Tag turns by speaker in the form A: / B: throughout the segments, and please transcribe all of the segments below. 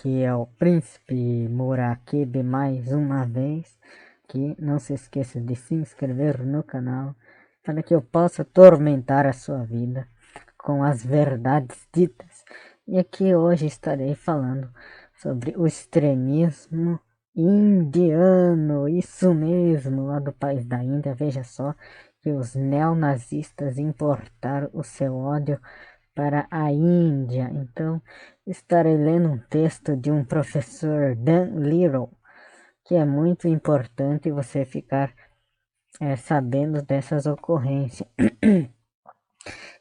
A: aqui é o Príncipe Murakibe mais uma vez. Que não se esqueça de se inscrever no canal para que eu possa tormentar a sua vida com as verdades ditas. E aqui hoje estarei falando sobre o extremismo indiano, isso mesmo, lá do país da Índia. Veja só que os neonazistas importaram o seu ódio para a Índia. Então, estarei lendo um texto de um professor Dan Little, que é muito importante você ficar sabendo dessas ocorrências,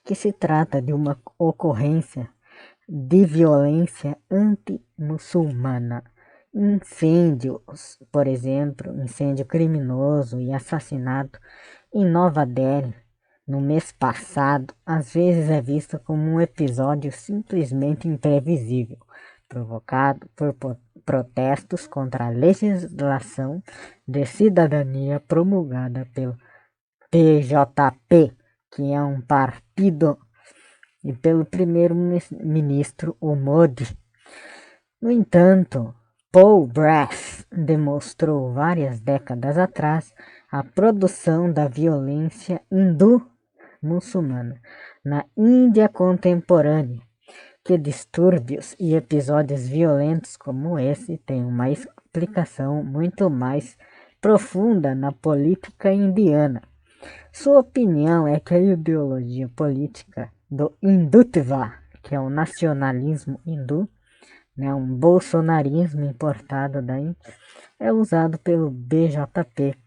A: que se trata de uma ocorrência de violência anti-muçulmana. Incêndios, por exemplo, incêndio criminoso e assassinato em Nova Delhi no mês passado, às vezes é visto como um episódio simplesmente imprevisível, provocado por protestos contra a legislação de cidadania promulgada pelo PJP, que é um partido, e pelo primeiro-ministro Modi. No entanto, Paul Brass demonstrou várias décadas atrás a produção da violência hindu-muçulmana na Índia contemporânea, que distúrbios e episódios violentos como esse têm uma explicação muito mais profunda na política indiana. Sua opinião é que a ideologia política do Hindutva, que é o nacionalismo hindu, um bolsonarismo importado daí, é usado pelo BJP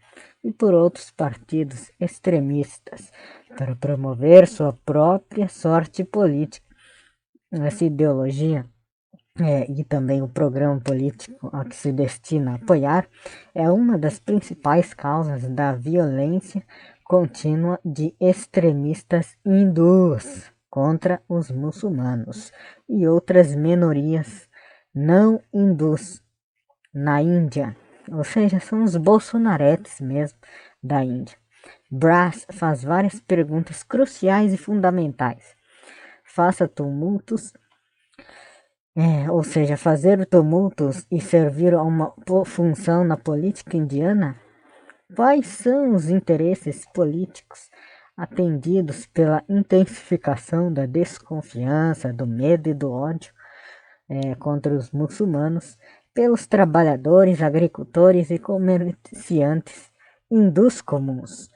A: e por outros partidos extremistas para promover sua própria sorte política. Essa ideologia e também o programa político a que se destina a apoiar é uma das principais causas da violência contínua de extremistas hindus contra os muçulmanos e outras minorias não hindus na Índia, ou seja, são os bolsonaretes mesmo da Índia. Brass faz várias perguntas cruciais e fundamentais. Faça tumultos, ou seja, fazer tumultos e servir a uma função na política indiana? Quais são os interesses políticos atendidos pela intensificação da desconfiança, do medo e do ódio contra os muçulmanos pelos trabalhadores, agricultores e comerciantes hindus comuns?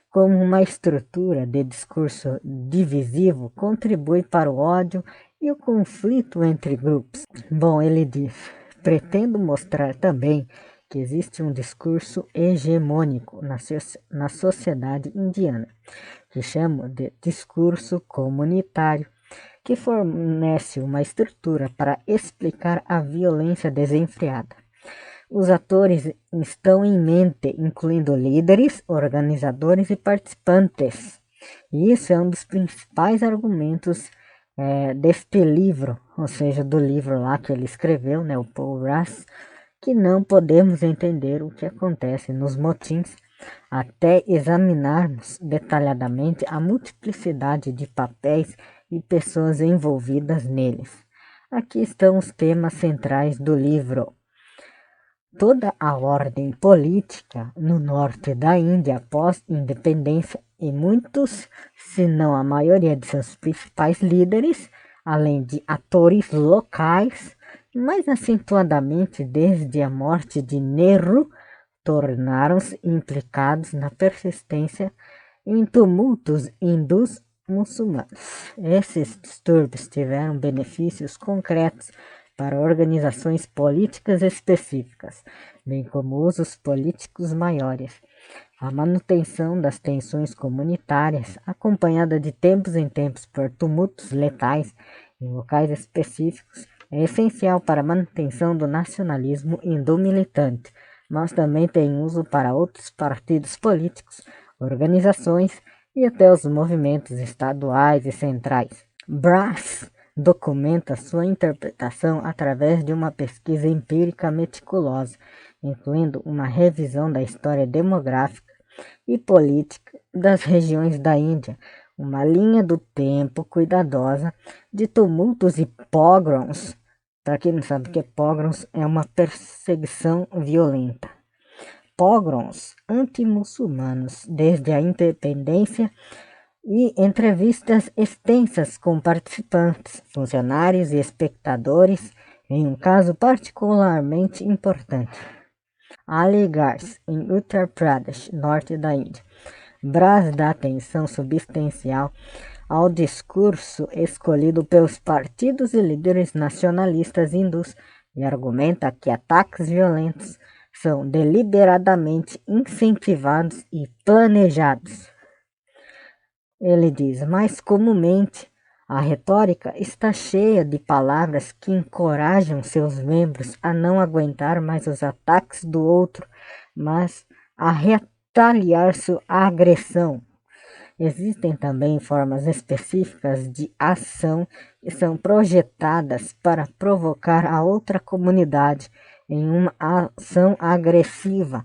A: Como uma estrutura de discurso divisivo contribui para o ódio e o conflito entre grupos? Bom, ele diz: pretendo mostrar também que existe um discurso hegemônico na sociedade indiana, que chamo de discurso comunitário, que fornece uma estrutura para explicar a violência desenfreada. Os atores estão em mente, incluindo líderes, organizadores e participantes. E isso é um dos principais argumentos deste livro, ou seja, do livro lá que ele escreveu, o Paul Brass, que não podemos entender o que acontece nos motins até examinarmos detalhadamente a multiplicidade de papéis e pessoas envolvidas neles. Aqui estão os temas centrais do livro. Toda a ordem política no norte da Índia pós-independência e muitos, se não a maioria de seus principais líderes, além de atores locais, mais acentuadamente desde a morte de Nehru, tornaram-se implicados na persistência em tumultos hindus muçulmanos. Esses distúrbios tiveram benefícios concretos para organizações políticas específicas, bem como usos políticos maiores. A manutenção das tensões comunitárias, acompanhada de tempos em tempos por tumultos letais em locais específicos, é essencial para a manutenção do nacionalismo hindu militante, mas também tem uso para outros partidos políticos, organizações e até os movimentos estaduais e centrais. Brass documenta sua interpretação através de uma pesquisa empírica meticulosa, incluindo uma revisão da história demográfica e política das regiões da Índia, uma linha do tempo cuidadosa de tumultos e pogroms Para quem não sabe o que é pogroms, é uma perseguição violenta. Pogroms anti-muçulmanos desde a independência e entrevistas extensas com participantes, funcionários e espectadores em um caso particularmente importante. Aligars, em Uttar Pradesh, norte da Índia. Brás dá atenção substancial ao discurso escolhido pelos partidos e líderes nacionalistas hindus e argumenta que ataques violentos são deliberadamente incentivados e planejados. Ele diz, mais comumente, a retórica está cheia de palavras que encorajam seus membros a não aguentar mais os ataques do outro, mas a retaliar sua agressão. Existem também formas específicas de ação que são projetadas para provocar a outra comunidade em uma ação agressiva,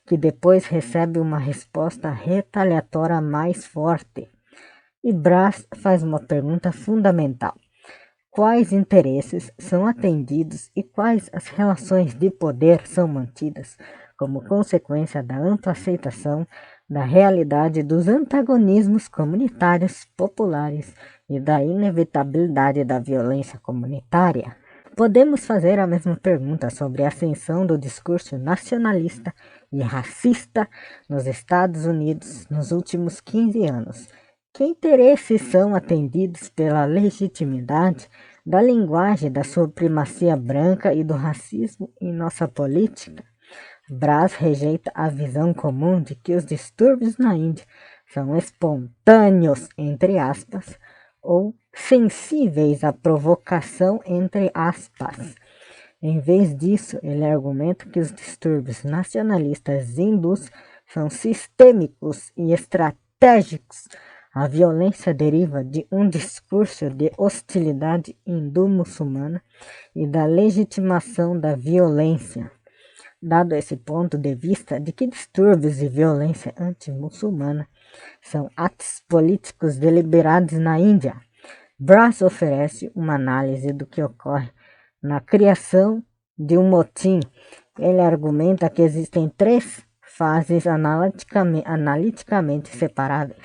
A: que depois recebe uma resposta retaliatória mais forte. E Brás faz uma pergunta fundamental. Quais interesses são atendidos e quais as relações de poder são mantidas como consequência da ampla aceitação da realidade dos antagonismos comunitários populares e da inevitabilidade da violência comunitária? Podemos fazer a mesma pergunta sobre a ascensão do discurso nacionalista e racista nos Estados Unidos nos últimos 15 anos. Que interesses são atendidos pela legitimidade da linguagem da supremacia branca e do racismo em nossa política? Brás rejeita a visão comum de que os distúrbios na Índia são espontâneos, entre aspas, ou sensíveis à provocação, entre aspas. Em vez disso, ele argumenta que os distúrbios nacionalistas hindus são sistêmicos e estratégicos. A violência deriva de um discurso de hostilidade hindu-muçulmana e da legitimação da violência. Dado esse ponto de vista de que distúrbios e violência anti-muçulmana são atos políticos deliberados na Índia, Brás oferece uma análise do que ocorre na criação de um motim. Ele argumenta que existem 3 fases analiticamente separáveis: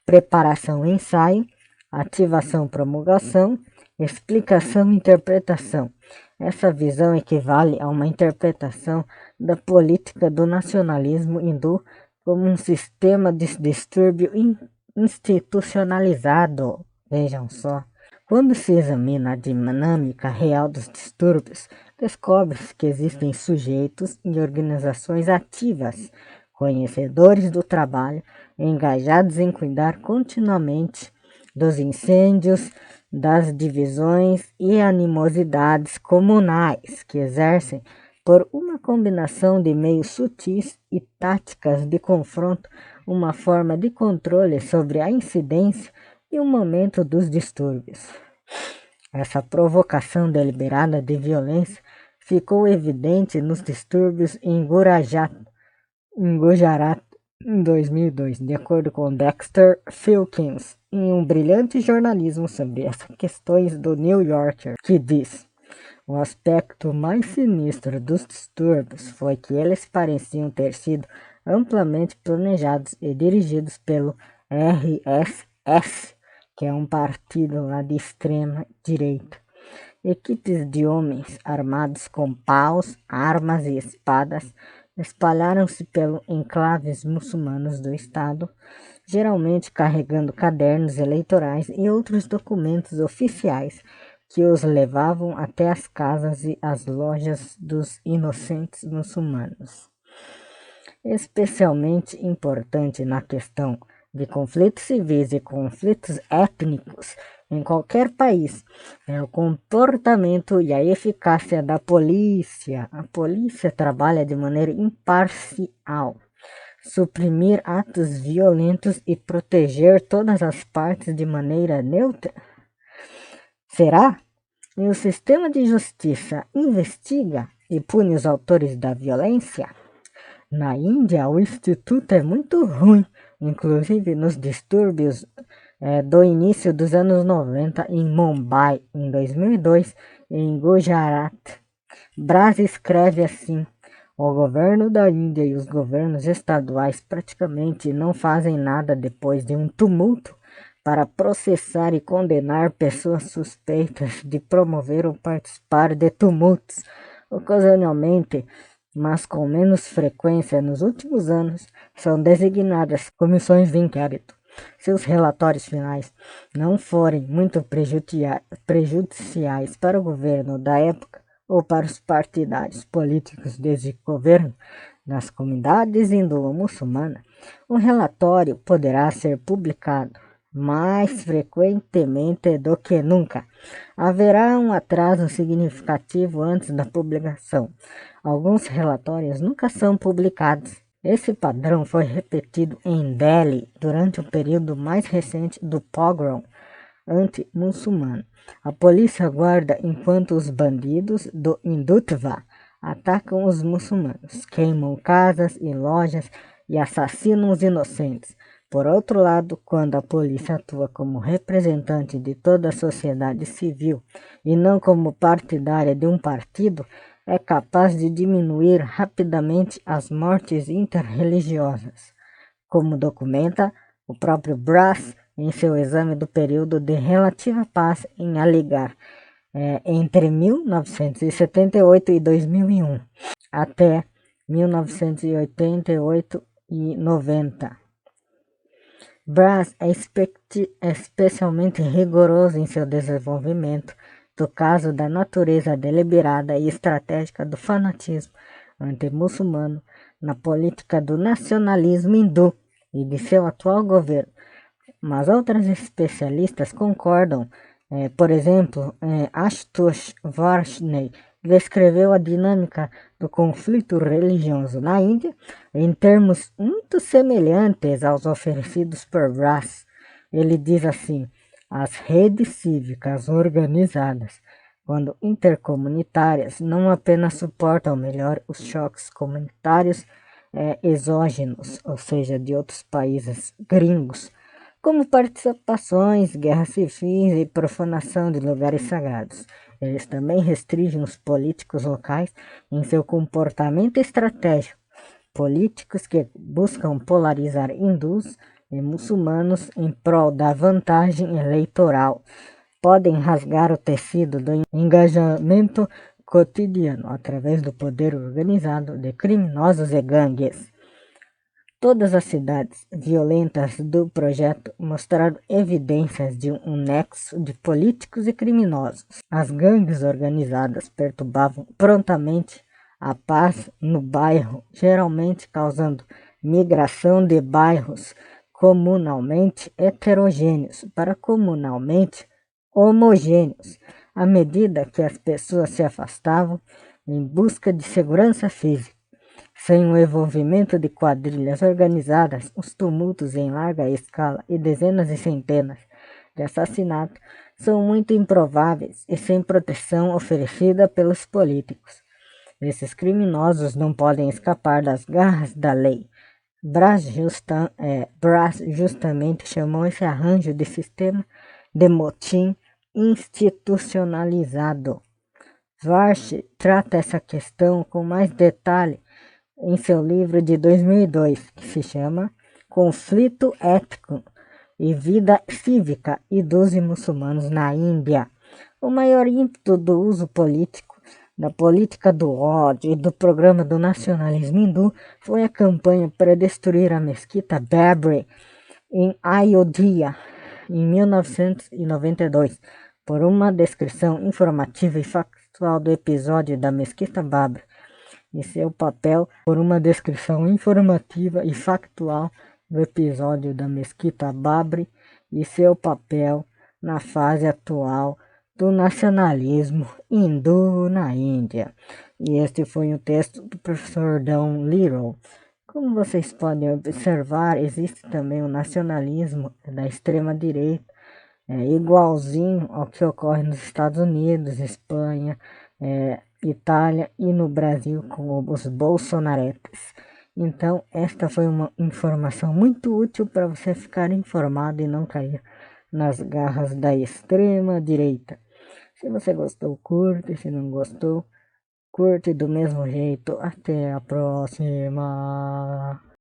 A: preparação e ensaio, ativação, promulgação, explicação e interpretação. Essa visão equivale a uma interpretação da política do nacionalismo hindu como um sistema de distúrbio institucionalizado. Vejam só. Quando se examina a dinâmica real dos distúrbios, descobre-se que existem sujeitos e organizações ativas, conhecedores do trabalho, engajados em cuidar continuamente dos incêndios, das divisões e animosidades comunais, que exercem, por uma combinação de meios sutis e táticas de confronto, uma forma de controle sobre a incidência e o momento dos distúrbios. Essa provocação deliberada de violência ficou evidente nos distúrbios em Gujarat em 2002, de acordo com Dexter Filkins, em um brilhante jornalismo sobre essas questões do New Yorker, que diz: o aspecto mais sinistro dos distúrbios foi que eles pareciam ter sido amplamente planejados e dirigidos pelo RSS, que é um partido lá de extrema direita. Equipes de homens armados com paus, armas e espadas espalharam-se pelos enclaves muçulmanos do estado, geralmente carregando cadernos eleitorais e outros documentos oficiais que os levavam até as casas e as lojas dos inocentes muçulmanos. Especialmente importante na questão de conflitos civis e conflitos étnicos em qualquer país é o comportamento e a eficácia da polícia. A polícia trabalha de maneira imparcial, suprimir atos violentos e proteger todas as partes de maneira neutra. Será? E o sistema de justiça investiga e pune os autores da violência? Na Índia, o instituto é muito ruim, inclusive nos distúrbios do início dos anos 90 em Mumbai, em 2002, em Gujarat. Braz escreve assim: o governo da Índia e os governos estaduais praticamente não fazem nada depois de um tumulto para processar e condenar pessoas suspeitas de promover ou participar de tumultos. Ocasionalmente, mas com menos frequência nos últimos anos, são designadas comissões de inquérito. Se os relatórios finais não forem muito prejudiciais para o governo da época ou para os partidários políticos desse governo nas comunidades hindu-muçulmanas, o relatório poderá ser publicado mais frequentemente do que nunca. Haverá um atraso significativo antes da publicação. Alguns relatórios nunca são publicados. Esse padrão foi repetido em Delhi durante o período mais recente do pogrom anti-muçulmano. A polícia guarda enquanto os bandidos do Hindutva atacam os muçulmanos, queimam casas e lojas e assassinam os inocentes. Por outro lado, quando a polícia atua como representante de toda a sociedade civil e não como partidária de um partido, é capaz de diminuir rapidamente as mortes interreligiosas, como documenta o próprio Braz em seu exame do período de relativa paz em Aligarh, entre 1978 e 2001, até 1988 e 90. Braz é especialmente rigoroso em seu desenvolvimento do caso da natureza deliberada e estratégica do fanatismo anti-muçulmano na política do nacionalismo hindu e de seu atual governo. Mas outros especialistas concordam. Por exemplo, Ashutosh Varshney descreveu a dinâmica do conflito religioso na Índia em termos muito semelhantes aos oferecidos por Braz. Ele diz assim: as redes cívicas organizadas, quando intercomunitárias, não apenas suportam melhor os choques comunitários exógenos, ou seja, de outros países gringos, como participações, guerras civis e profanação de lugares sagrados. Eles também restringem os políticos locais em seu comportamento estratégico. Políticos que buscam polarizar hindus e muçulmanos em prol da vantagem eleitoral podem rasgar o tecido do engajamento cotidiano através do poder organizado de criminosos e gangues. Todas as cidades violentas do projeto mostraram evidências de um nexo de políticos e criminosos. As gangues organizadas perturbavam prontamente a paz no bairro, geralmente causando migração de bairros comunalmente heterogêneos para comunalmente homogêneos, à medida que as pessoas se afastavam em busca de segurança física. Sem o envolvimento de quadrilhas organizadas, os tumultos em larga escala e dezenas e centenas de assassinatos são muito improváveis e sem proteção oferecida pelos políticos. Esses criminosos não podem escapar das garras da lei. Braz justamente chamou esse arranjo de sistema de motim institucionalizado. Varsh trata essa questão com mais detalhe em seu livro de 2002, que se chama Conflito Étnico e Vida Cívica Hindus e Muçulmanos na Índia. O maior ímpeto do uso político, da política do ódio e do programa do nacionalismo hindu foi a campanha para destruir a mesquita Babri em Ayodhya em 1992. Por uma descrição informativa e factual do episódio da mesquita Babri e seu papel, por uma descrição informativa e factual do episódio da mesquita Babri e seu papel na fase atual do nacionalismo hindu na Índia. E este foi um texto do professor Don Little. Como vocês podem observar, existe também o nacionalismo da extrema-direita, igualzinho ao que ocorre nos Estados Unidos, Espanha, Itália e no Brasil com os bolsonaretas. Então, esta foi uma informação muito útil para você ficar informado e não cair nas garras da extrema direita. Se você gostou, curte. Se não gostou, curte do mesmo jeito. Até a próxima.